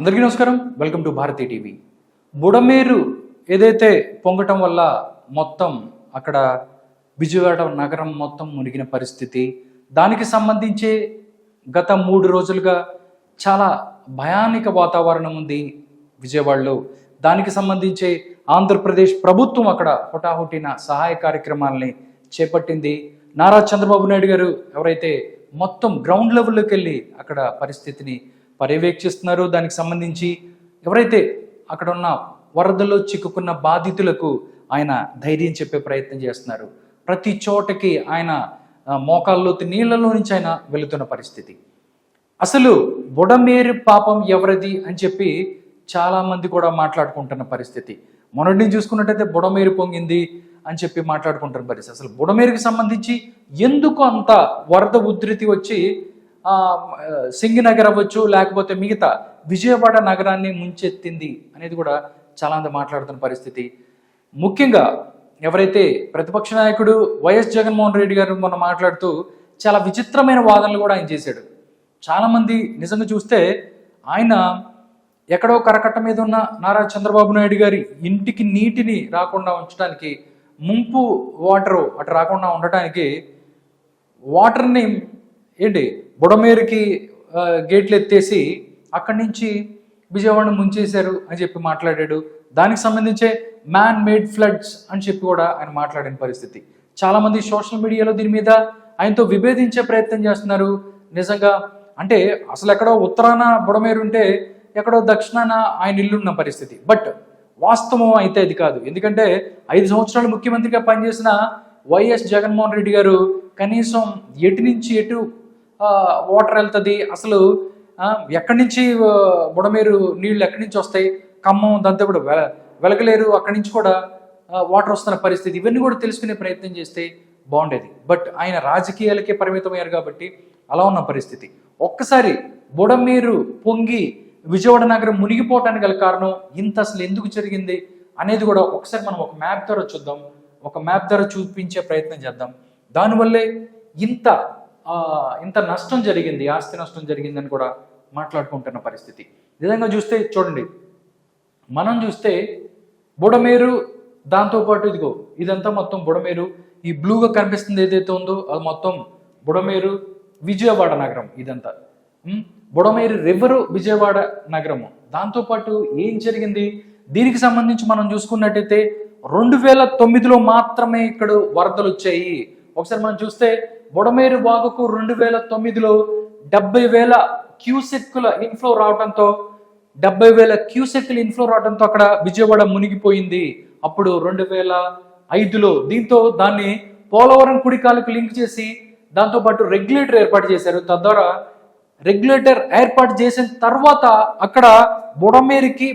అందరికీ నమస్కారం. Welcome to Bharati TV. Budameru ఏదైతే పొంగటం వల్ల మొత్తం అక్కడ విజయవాడ నగరం మొత్తం మునిగిన పరిస్థితి, దానికి సంబంధించి గత 3 రోజులుగా చాలా భయానక వాతావరణం ఉంది విజయవాడలో. దానికి సంబంధించి ఆంధ్రప్రదేశ్ ప్రభుత్వం అక్కడ హుటాహుటిన సహాయ కార్యక్రమాలని చేపట్టింది. నారా చంద్రబాబు నాయుడు గారు ఎవరైతే మొత్తం గ్రౌండ్ లెవెల్లోకి వెళ్ళి అక్కడ పరిస్థితిని పర్యవేక్షిస్తున్నారు. దానికి సంబంధించి ఎవరైతే అక్కడ ఉన్న వరదల్లో చిక్కుకున్న బాధితులకు ఆయన ధైర్యం చెప్పే ప్రయత్నం చేస్తున్నారు. ప్రతి చోటకి ఆయన మోకాల్లోతి నీళ్ళలో నుంచి ఆయన వెళుతున్న పరిస్థితి. అసలు బుడమేరు పాపం ఎవరిది అని చెప్పి చాలామంది కూడా మాట్లాడుకుంటున్న పరిస్థితి. మొన్నటిని చూసుకున్నట్టయితే బుడమేరు పొంగింది అని చెప్పి మాట్లాడుకుంటున్న పరిస్థితి. అసలు బుడమేరుకి సంబంధించి ఎందుకు అంత వరద ఉధృతి వచ్చి సింగనగర్ అవ్వచ్చు, లేకపోతే మిగతా విజయవాడ నగరాన్ని ముంచెత్తింది అనేది కూడా చాలా మంది మాట్లాడుతున్న పరిస్థితి. ముఖ్యంగా ఎవరైతే ప్రతిపక్ష నాయకుడు వైఎస్ జగన్మోహన్ రెడ్డి గారు మొన్న మాట్లాడుతూ చాలా విచిత్రమైన వాదనలు కూడా ఆయన చేశాడు. చాలామంది నిజంగా చూస్తే ఆయన ఎక్కడో కరకట్ట మీద ఉన్న నారా చంద్రబాబు నాయుడు గారి ఇంటికి నీటిని రాకుండా ఉంచడానికి, ముంపు వాటరు అటు రాకుండా ఉండటానికి వాటర్ని బుడమేరుకి గేట్లు ఎత్తేసి అక్కడి నుంచి విజయవాడను ముంచేశారు అని చెప్పి మాట్లాడాడు. దానికి సంబంధించే మ్యాన్ మేడ్ ఫ్లడ్స్ అని చెప్పి కూడా ఆయన మాట్లాడిన పరిస్థితి. చాలామంది సోషల్ మీడియాలో దీని మీద ఆయనతో విభేదించే ప్రయత్నం చేస్తున్నారు. నిజంగా అంటే అసలు ఎక్కడో ఉత్తరాన బుడమేరు ఉంటే ఎక్కడో దక్షిణాన ఆయన ఇల్లున్న పరిస్థితి. బట్ వాస్తవం అయితే అది కాదు. ఎందుకంటే 5 సంవత్సరాలు ముఖ్యమంత్రిగా పనిచేసిన వైఎస్ జగన్మోహన్ రెడ్డి గారు కనీసం ఎటు నుంచి ఎటు వాటర్ వెళ్తుంది, అసలు ఎక్కడి నుంచి బుడమేరు నీళ్ళు ఎక్కడి నుంచి వస్తాయి, ఖమ్మం దాంతో కూడా వెలగలేరు అక్కడి నుంచి కూడా వాటర్ వస్తున్న పరిస్థితి, ఇవన్నీ కూడా తెలుసుకునే ప్రయత్నం చేస్తే బాగుండేది. బట్ ఆయన రాజకీయాలకే పరిమితమయ్యారు కాబట్టి అలా ఉన్న పరిస్థితి. ఒక్కసారి బుడమేరు పొంగి విజయవాడ నగరం మునిగిపోవటానికి గల కారణం ఇంత అసలు ఎందుకు జరిగింది అనేది కూడా ఒకసారి మనం ఒక మ్యాప్ ద్వారా చూద్దాం. ఒక మ్యాప్ ద్వారా చూపించే ప్రయత్నం చేద్దాం. దానివల్లే ఇంత నష్టం జరిగింది, ఆస్తి నష్టం జరిగిందని కూడా మాట్లాడుకుంటున్న పరిస్థితి. విధంగా చూస్తే చూడండి, మనం చూస్తే బుడమేరు, దాంతోపాటు ఇదిగో ఇదంతా మొత్తం బుడమేరు. ఈ బ్లూగా కనిపిస్తుంది ఏదైతే ఉందో అది మొత్తం బుడమేరు విజయవాడ నగరం. ఇదంతా బుడమేరు రివరు విజయవాడ నగరము. దాంతోపాటు ఏం జరిగింది దీనికి సంబంధించి మనం చూసుకున్నట్టయితే 2009లో మాత్రమే ఇక్కడ వరదలు వచ్చాయి. ఒకసారి మనం చూస్తే బుడమేరు వాగుకు 2009లో 70,000 క్యూసెక్కుల ఇన్ఫ్లో రావడంతో 70,000 క్యూసెక్కుల ఇన్ఫ్లో రావడంతో అక్కడ విజయవాడ మునిగిపోయింది. అప్పుడు 2005లో దీంతో దాన్ని పోలవరం కుడికాలకు లింక్ చేసి దాంతోపాటు రెగ్యులేటర్ ఏర్పాటు చేశారు. తద్వారా రెగ్యులేటర్ ఏర్పాటు చేసిన తర్వాత అక్కడ బుడమేరుకి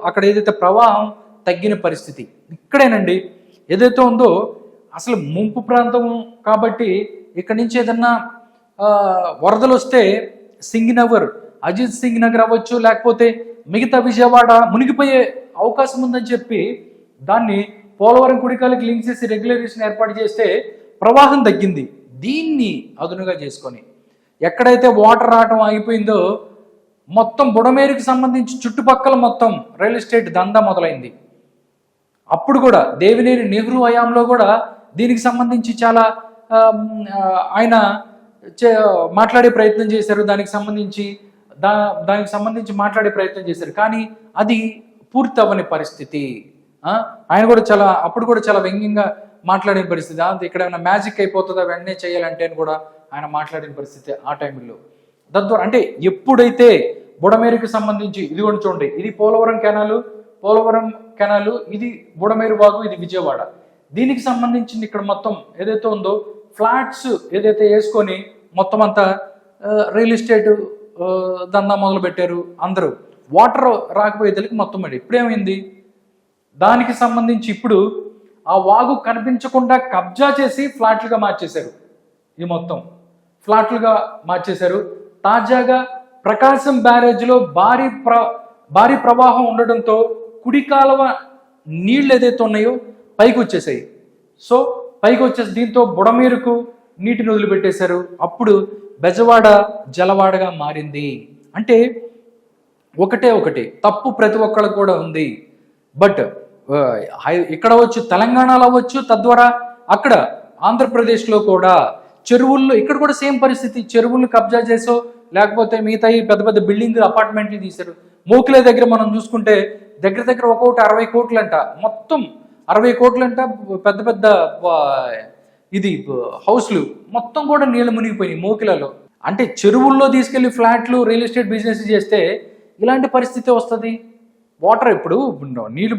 అక్కడ ఏదైతే ప్రవాహం తగ్గిన పరిస్థితి. ఇక్కడేనండి ఏదైతే ఉందో అసలు ముంపు ప్రాంతం కాబట్టి ఇక్కడ నుంచి ఏదన్నా వరదలు వస్తే సింగనగర్, అజిత్ సింగ్ నగర్ అవ్వచ్చు, లేకపోతే మిగతా విజయవాడ మునిగిపోయే అవకాశం ఉందని చెప్పి దాన్ని పోలవరం కుడికాలకి లింక్ చేసి రెగ్యులేషన్ ఏర్పాటు చేస్తే ప్రవాహం తగ్గింది. దీన్ని అదునుగా చేసుకొని ఎక్కడైతే వాటర్ రావటం ఆగిపోయిందో మొత్తం బుడమేరుకి సంబంధించి చుట్టుపక్కల మొత్తం రియల్ ఎస్టేట్ దందా మొదలైంది. అప్పుడు కూడా దేవినేని నెహ్రూ హయాంలో కూడా దీనికి సంబంధించి చాలా ఆయన మాట్లాడే ప్రయత్నం చేశారు. దానికి సంబంధించి మాట్లాడే ప్రయత్నం చేశారు. కానీ అది పూర్తి అవ్వని పరిస్థితి. ఆయన కూడా అప్పుడు కూడా చాలా వ్యంగ్యంగా మాట్లాడిన పరిస్థితి. ఇక్కడ ఏమైనా మ్యాజిక్ అయిపోతుందా వెంటనే చేయాలంటే అని కూడా ఆయన మాట్లాడిన పరిస్థితి ఆ టైంలో. తద్వారా అంటే ఎప్పుడైతే బుడమేరుకి సంబంధించి ఇది కూడా చూడండి, ఇది పోలవరం కెనాలు, ఇది బుడమేరు వాగు, ఇది విజయవాడ. దీనికి సంబంధించింది ఇక్కడ మొత్తం ఏదైతే ఉందో ఫ్లాట్స్ ఏదైతే వేసుకొని మొత్తం అంతా రియల్ ఎస్టేట్ దందా మొదలు పెట్టారు అందరూ. వాటర్ రాకపోయేదానికి మొత్తం ఇప్పుడేమైంది దానికి సంబంధించి ఇప్పుడు ఆ వాగు కనిపించకుండా కబ్జా చేసి ఫ్లాట్లుగా మార్చేశారు. ఇది మొత్తం ఫ్లాట్లుగా మార్చేశారు. తాజాగా ప్రకాశం బ్యారేజ్లో భారీ ప్రవాహం ఉండడంతో కుడి కాలువ నీళ్ళు ఏదైతే ఉన్నాయో పైకి వచ్చేసాయి. దీంతో బుడమేరుకు నీటిని వదిలిపెట్టేశారు. అప్పుడు బెజవాడ జలవాడగా మారింది. అంటే ఒకటి తప్పు ప్రతి ఒక్కళ్ళకి కూడా ఉంది. బట్ ఇక్కడ అవ్వచ్చు, తెలంగాణలో అవ్వచ్చు, తద్వారా అక్కడ ఆంధ్రప్రదేశ్లో కూడా చెరువుల్లో ఇక్కడ కూడా సేమ్ పరిస్థితి. చెరువులు కబ్జా చేసో లేకపోతే మిగతా పెద్ద పెద్ద బిల్డింగ్ అపార్ట్మెంట్లు తీశారు. మోకిలే దగ్గర మనం చూసుకుంటే దగ్గర ఒక్కొక్కటి 60 కోట్లంట, మొత్తం 60 కోట్లంట. పెద్ద పెద్ద ఇది హౌస్లు మొత్తం కూడా నీళ్ళు మునిగిపోయినాయి మోకిలలో. అంటే చెరువుల్లో తీసుకెళ్లి ఫ్లాట్లు రియల్ ఎస్టేట్ బిజినెస్ చేస్తే ఇలాంటి పరిస్థితి వస్తుంది. వాటర్ ఇప్పుడు నీళ్ళు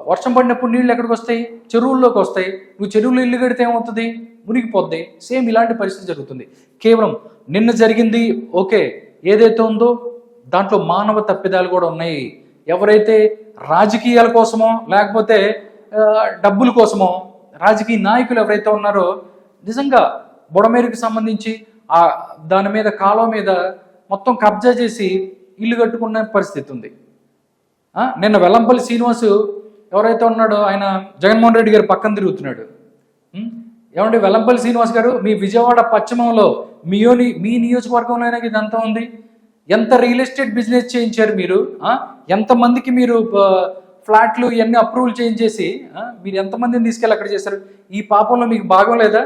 వర్షం పడినప్పుడు నీళ్ళు ఎక్కడికి వస్తాయి? చెరువుల్లోకి వస్తాయి. నువ్వు చెరువులో ఇల్లు కడితే ఏమవుతుంది? మునిగిపోద్ది. సేమ్ ఇలాంటి పరిస్థితి జరుగుతుంది. కేవలం నిన్న జరిగింది ఓకే, ఏదైతే ఉందో దాంట్లో మానవ తప్పిదాలు కూడా ఉన్నాయి. ఎవరైతే రాజకీయాల కోసమో లేకపోతే డబ్బుల కోసమో రాజకీయ నాయకులు ఎవరైతే ఉన్నారో నిజంగా బుడమేరుకి సంబంధించి దాని మీద కాలువ మీద మొత్తం కబ్జా చేసి ఇల్లు కట్టుకున్న పరిస్థితి ఉంది. నిన్న వెల్లంపల్లి శ్రీనివాసు ఎవరైతే ఉన్నాడో ఆయన జగన్మోహన్ రెడ్డి గారు పక్కన తిరుగుతున్నాడు. ఏమంటే వెల్లంపల్లి శ్రీనివాస్ గారు, మీ విజయవాడ పశ్చిమంలో మీ నియోజకవర్గంలో ఇదంతా ఉంది. ఎంత రియల్ ఎస్టేట్ బిజినెస్ చేయించారు మీరు? ఎంతమందికి మీరు ఫ్లాట్లు ఇవన్నీ అప్రూవల్ చేయించేసి మీరు ఎంతమందిని తీసుకెళ్ళి అక్కడ చేశారు? ఈ పాపంలో మీకు భాగం లేదా?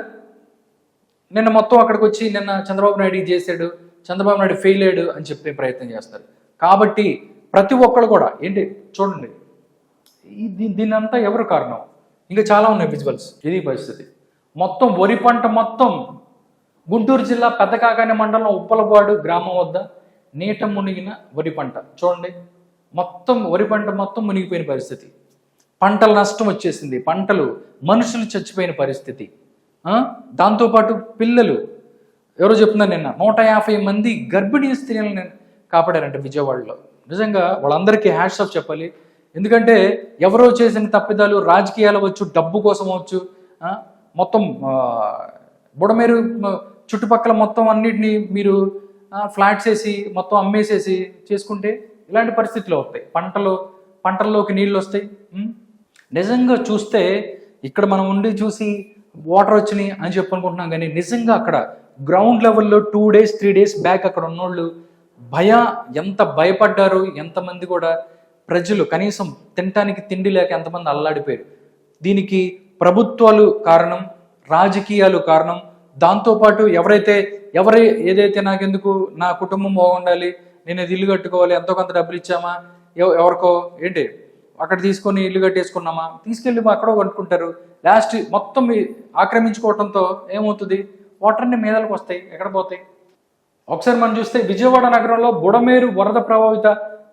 నిన్న మొత్తం అక్కడికి వచ్చి నిన్న చంద్రబాబు నాయుడు చేశాడు, చంద్రబాబు నాయుడు ఫెయిల్ అయ్యాడు అని చెప్పే ప్రయత్నం చేస్తారు. కాబట్టి ప్రతి ఒక్కరు కూడా ఏంటి చూడండి, దీని అంతా ఎవరు కారణం? ఇంకా చాలా ఉన్నాయి విజువల్స్. ఇది పరిస్థితి. మొత్తం వరి పంట మొత్తం గుంటూరు జిల్లా పెద్దకాకాని మండలం ఉప్పలపాడు గ్రామం వద్ద నీట మునిగిన వరి పంట చూడండి. మొత్తం వరి పంట మొత్తం మునిగిపోయిన పరిస్థితి. పంటల నష్టం వచ్చేసింది. మనుషులు చచ్చిపోయిన పరిస్థితి. దాంతోపాటు పిల్లలు ఎవరో చెప్తున్నారు నిన్న 150 మంది గర్భిణీ స్త్రీలను కాపాడారంట విజయవాడలో. నిజంగా వాళ్ళందరికీ హ్యాట్స్ ఆఫ్ చెప్పాలి. ఎందుకంటే ఎవరో చేసిన తప్పిదాలు రాజకీయాలు అవ్వచ్చు, డబ్బు కోసం అవ్వచ్చు, మొత్తం బుడమేరు చుట్టుపక్కల మొత్తం అన్నిటినీ మీరు ఫ్లాట్స్ వేసి మొత్తం అమ్మేసేసి చేసుకుంటే ఇలాంటి పరిస్థితులు అవుతాయి. పంటల్లోకి నీళ్ళు వస్తాయి. నిజంగా చూస్తే ఇక్కడ మనం ఉండి చూసి వాటర్ వచ్చినాయి అని చెప్పనుకుంటున్నాం, కానీ నిజంగా అక్కడ గ్రౌండ్ లెవెల్లో 2 days 3 days బ్యాక్ అక్కడ ఉన్నోళ్ళు ఎంత భయపడ్డారు. ఎంతమంది కూడా ప్రజలు కనీసం తినటానికి తిండి లేక ఎంతమంది అల్లాడిపోయారు. దీనికి ప్రభుత్వాలు కారణం, రాజకీయాలు కారణం. దాంతోపాటు ఏదైతే నాకెందుకు, నా కుటుంబం బాగుండాలి, నేను ఇల్లు కట్టుకోవాలి, ఎంతో కొంత డబ్బులు ఇచ్చామా, ఎవరికో ఏంటి అక్కడ తీసుకొని ఇల్లు కట్టేసుకున్నామా, తీసుకెళ్ళి అక్కడ కట్టుకుంటారు. లాస్ట్ మొత్తం ఆక్రమించుకోవడంతో ఏమవుతుంది? వాటర్ని మీదలకు వస్తాయి. ఎక్కడ పోతాయి? ఒకసారి మనం చూస్తే విజయవాడ నగరంలో బుడమేరు వరద ప్రభావిత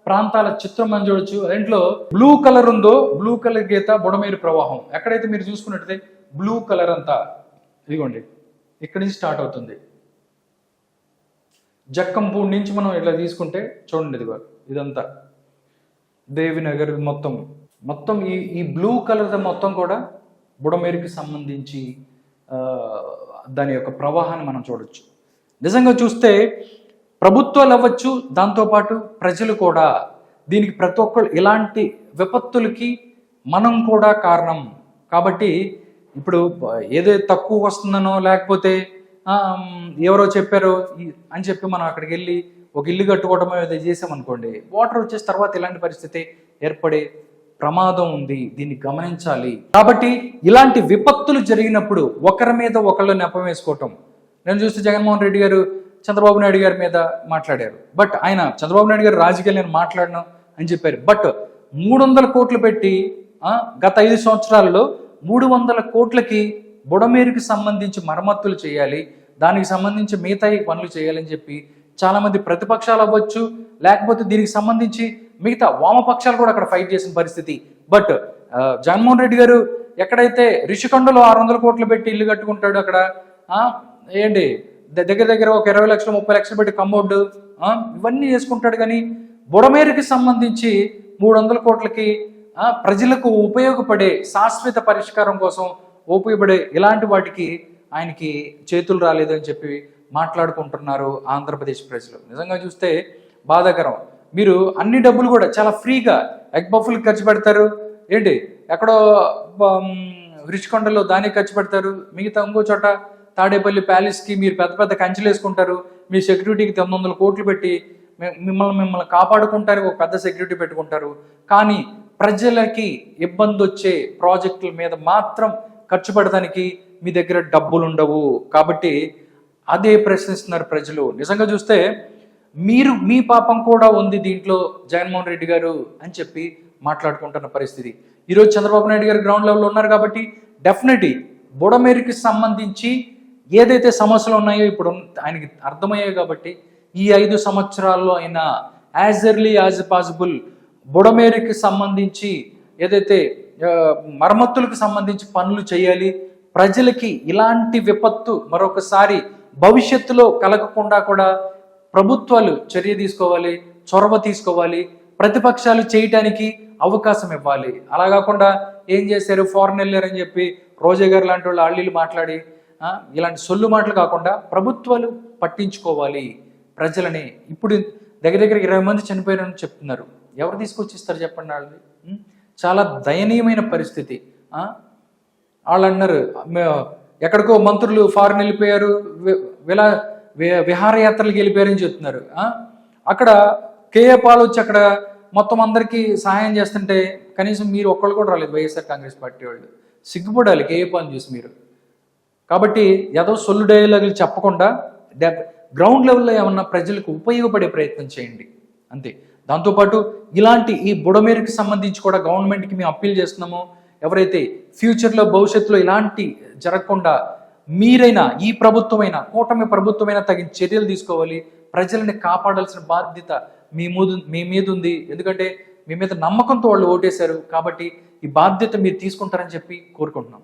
ప్రాంతాల చిత్రం మనం చూడొచ్చు. దాంట్లో బ్లూ కలర్ ఉందో, బ్లూ కలర్ గీత బుడమేరు ప్రవాహం. ఎక్కడైతే మీరు చూసుకున్నట్టయితే బ్లూ కలర్ అంతా ఇదిగోండి, ఇక్కడి నుంచి స్టార్ట్ అవుతుంది. జక్కంపూడి నుంచి మనం ఇట్లా తీసుకుంటే చూడండి, ఇదిగో ఇదంతా దేవినగర్ మొత్తం ఈ బ్లూ కలర్ మొత్తం కూడా బుడమేరుకి సంబంధించి దాని యొక్క ప్రవాహాన్ని మనం చూడొచ్చు. నిజంగా చూస్తే ప్రభుత్వాలు అవ్వచ్చు, దాంతోపాటు ప్రజలు కూడా దీనికి ప్రతి ఒక్కరు ఇలాంటి విపత్తులకి మనం కూడా కారణం. కాబట్టి ఇప్పుడు ఏదో తక్కువ వస్తుందనో లేకపోతే ఎవరో చెప్పారో అని చెప్పి మనం అక్కడికి వెళ్ళి ఒక ఇల్లు కట్టుకోవడమో ఏదో చేసామనుకోండి, వాటర్ వచ్చేసి తర్వాత ఇలాంటి పరిస్థితి ఏర్పడే ప్రమాదం ఉంది. దీన్ని గమనించాలి. కాబట్టి ఇలాంటి విపత్తులు జరిగినప్పుడు ఒకరి మీద ఒకళ్ళు నెపం వేసుకోవటం. నేను చూస్తే జగన్మోహన్ రెడ్డి గారు చంద్రబాబు నాయుడు గారి మీద మాట్లాడారు. బట్ ఆయన చంద్రబాబు నాయుడు గారు రాజకీయాలు నేను మాట్లాడను అని చెప్పారు. బట్ 300 కోట్లు పెట్టి గత 5 సంవత్సరాలలో 300 కోట్లకి బుడమేరుకి సంబంధించి మరమ్మతులు చేయాలి, దానికి సంబంధించి మిగతా పనులు చేయాలని చెప్పి చాలామంది ప్రతిపక్షాలు అవ్వచ్చు, లేకపోతే దీనికి సంబంధించి మిగతా వామపక్షాలు కూడా అక్కడ ఫైట్ చేసిన పరిస్థితి. బట్ జగన్మోహన్ రెడ్డి గారు ఎక్కడైతే రిషికొండలో 600 కోట్లు పెట్టి ఇల్లు కట్టుకుంటాడు, అక్కడ ఏంటి దగ్గర ఒక 20 లక్షలు 30 లక్షలు పెట్టి కమ్మోడ్ ఇవన్నీ చేసుకుంటాడు. కానీ బుడమేరుకి సంబంధించి 300 కోట్లకి ప్రజలకు ఉపయోగపడే శాశ్వత పరిష్కారం కోసం ఉపయోగపడే ఇలాంటి వాటికి ఆయనకి చేతులు రాలేదని చెప్పి మాట్లాడుకుంటున్నారు ఆంధ్రప్రదేశ్ ప్రజలు. నిజంగా చూస్తే బాధాకరం. మీరు అన్ని డబ్బులు కూడా చాలా ఫ్రీగా ఎగ్ బఫుల్కి ఖర్చు పెడతారు, ఏంటి ఎక్కడో రిషికొండలో దానికి ఖర్చు పెడతారు, మిగతా ఇంకో చోట తాడేపల్లి ప్యాలెస్కి మీరు పెద్ద పెద్ద కంచెలు వేసుకుంటారు, మీ సెక్యూరిటీకి 900 కోట్లు పెట్టి మిమ్మల్ని కాపాడుకుంటారు, ఒక పెద్ద సెక్యూరిటీ పెట్టుకుంటారు. కానీ ప్రజలకి ఇబ్బంది వచ్చే ప్రాజెక్టుల మీద మాత్రం ఖర్చు పెడడానికి మీ దగ్గర డబ్బులు ఉండవు. కాబట్టి అదే ప్రశ్నిస్తున్నారు ప్రజలు. నిజంగా చూస్తే మీ పాపం కూడా ఉంది దీంట్లో జగన్మోహన్ రెడ్డి గారు అని చెప్పి మాట్లాడుకుంటున్న పరిస్థితి. ఈరోజు చంద్రబాబు నాయుడు గారు గ్రౌండ్ లెవెల్లో ఉన్నారు కాబట్టి డెఫినెట్లీ బుడమేరుకి సంబంధించి ఏదైతే సమస్యలు ఉన్నాయో ఇప్పుడు ఆయనకి అర్థమయ్యాయి కాబట్టి ఈ 5 సంవత్సరాల్లో అయినా యాజ్ ఎర్లీ యాజ్ పాసిబుల్ బుడమేరుకి సంబంధించి ఏదైతే మరమ్మతులకు సంబంధించి పనులు చేయాలి. ప్రజలకి ఇలాంటి విపత్తు మరొకసారి భవిష్యత్తులో కలగకుండా కూడా ప్రభుత్వాలు చర్య తీసుకోవాలి, చొరవ తీసుకోవాలి, ప్రతిపక్షాలు చేయటానికి అవకాశం ఇవ్వాలి. అలా కాకుండా ఏం చేశారు, ఫారెన్ వెళ్ళారని చెప్పి రోజా గారు లాంటి వాళ్ళు ఆళ్ళీళ్ళు మాట్లాడి ఇలాంటి సొల్లు మాటలు కాకుండా ప్రభుత్వాలు పట్టించుకోవాలి ప్రజలని. ఇప్పుడు దగ్గర 20 మంది చనిపోయారని చెప్తున్నారు. ఎవరు తీసుకొచ్చిస్తారు చెప్పండి? వాళ్ళది చాలా దయనీయమైన పరిస్థితి. వాళ్ళు అన్నారు ఎక్కడికో మంత్రులు ఫారెన్ వెళ్ళిపోయారు, విహారయాత్రలకు వెళ్ళిపోయారని చెప్తున్నారు. అక్కడ కేఏ పాల్ వచ్చి అక్కడ మొత్తం అందరికీ సహాయం చేస్తుంటే కనీసం మీరు ఒక్కళ్ళు కూడా రాలేదు వైఎస్ఆర్ కాంగ్రెస్ పార్టీ వాళ్ళు. సిగ్గుపడాలి కేఏ పాల్ చూసి మీరు. కాబట్టి ఏదో సొల్లు డైలాగులు చెప్పకుండా గ్రౌండ్ లెవెల్లో ఏమన్నా ప్రజలకు ఉపయోగపడే ప్రయత్నం చేయండి అంతే. దాంతోపాటు ఇలాంటి ఈ బుడమేరుకి సంబంధించి కూడా గవర్నమెంట్కి మేము అప్పీల్ చేస్తున్నాము. ఎవరైతే ఫ్యూచర్లో భవిష్యత్తులో ఇలాంటి జరగకుండా మీరైనా ఈ ప్రభుత్వమైనా కూటమి ప్రభుత్వమైనా తగిన చర్యలు తీసుకోవాలి. ప్రజల్ని కాపాడాల్సిన బాధ్యత మీ మీద ఉంది. ఎందుకంటే మీ మీద నమ్మకంతో వాళ్ళు ఓటేశారు కాబట్టి ఈ బాధ్యత మీరు తీసుకుంటారని చెప్పి కోరుకుంటున్నాం.